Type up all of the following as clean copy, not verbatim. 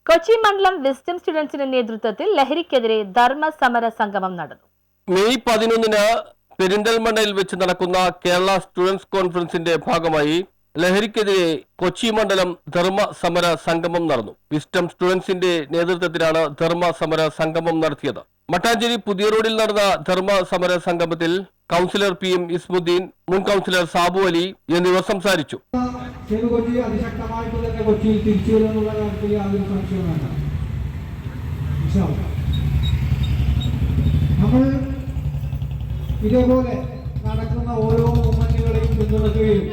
കൊച്ചി മണ്ഡലം വിസ്ഡം സ്റ്റുഡൻസിന്റെ നേതൃത്വത്തിൽ ലഹരിക്കെതിരെ ധർമ്മ സമര സംഗമം നടന്നു. മെയ് 11 പെരിന്തൽമണ്ണയിൽ വെച്ച് നടക്കുന്ന കേരള സ്റ്റുഡൻസ് കോൺഫറൻസിന്റെ ഭാഗമായി ലഹരിക്കെതിരെ കൊച്ചി മണ്ഡലം ധർമ്മ സമര സംഗമം നടന്നു. വിസ്ഡം സ്റ്റുഡൻസിന്റെ നേതൃത്വത്തിലാണ് ധർമ്മ സമര സംഗമം നടത്തിയത്. മട്ടാഞ്ചേരി പുതിയ റോഡിൽ നടന്ന ധർമ്മ സമര സംഗമത്തിൽ കൗൺസിലർ PM ഇസ്മുദ്ദീൻ, മുൻ കൗൺസിലർ സാബു അലി എന്നിവർ സംസാരിച്ചു. നമ്മൾ ഇതേപോലെ നടക്കുന്ന ഓരോ മൂവ്മെന്റുകളെയും പിന്തുണയ്ക്കുകയും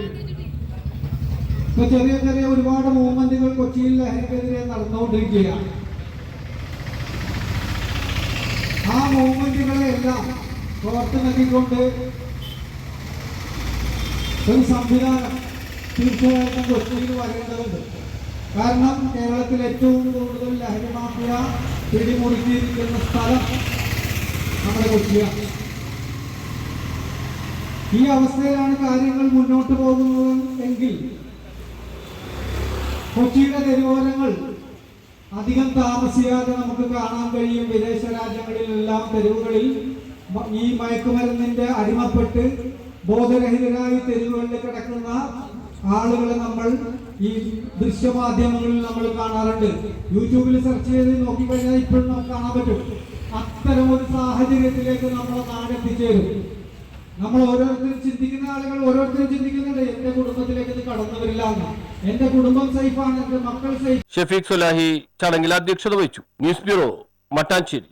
ഇപ്പൊ ചെറിയ ചെറിയ ഒരുപാട് മൂവ്മെന്റുകൾ കൊച്ചിയിൽ ലഹരിക്കെതിരെ നടന്നുകൊണ്ടിരിക്കുകയാണ്. ആ മൂവ്മെന്റുകളെ എല്ലാം പ്രവർത്തനത്തിക്കൊണ്ട് ഒരു സംവിധാനം തീർച്ചയായിട്ടും കൊച്ചിയിൽ വരേണ്ടതുണ്ട്. കാരണം കേരളത്തിൽ ഏറ്റവും കൂടുതൽ ലഹരി മാഫിയ പിടിമുറുക്കിയിരിക്കുന്ന സ്ഥലം നമ്മുടെ കൊച്ചിയാണ്. ഈ അവസ്ഥയിലാണ് കാര്യങ്ങൾ മുന്നോട്ട് പോകുന്നത് എങ്കിൽ കൊച്ചിയുടെ തെരുവോരങ്ങൾ അധികം താമസിയാതെ നമുക്ക് കാണാൻ കഴിയും. വിദേശ രാജ്യങ്ങളിലെല്ലാം തെരുവുകളിൽ ഈ മയക്കുമരുന്നിന്റെ അടിമപ്പെട്ട് ബോധരഹിതരായി തെരുവുകളിൽ കിടക്കുന്ന ആളുകളെ നമ്മൾ ഈ ദൃശ്യമാധ്യമങ്ങളിൽ നമ്മൾ കാണാറുണ്ട്. യൂട്യൂബിൽ സെർച്ച് ചെയ്ത് നോക്കിക്കഴിഞ്ഞാൽ ഇപ്പോഴും നമുക്ക് കാണാൻ പറ്റും. അത്തരം ഒരു സാഹചര്യത്തിലേക്ക് നമ്മളെ നാടെത്തിച്ചേരും. നമ്മൾ ഓരോരുത്തരും ചിന്തിക്കുന്ന ആളുകൾ ഓരോരുത്തരും ചിന്തിക്കുന്നുണ്ട്, എന്റെ കുടുംബത്തിലേക്ക് ഇത് കടന്നു വരില്ല, എന്റെ കുടുംബം സേഫാണ്, എന്റെ മക്കൾ സേഫ്. ഷഫീഖ് സുലാഹി ചടങ്ങിൽ അധ്യക്ഷത വഹിച്ചു. News bureau, Mattancherry.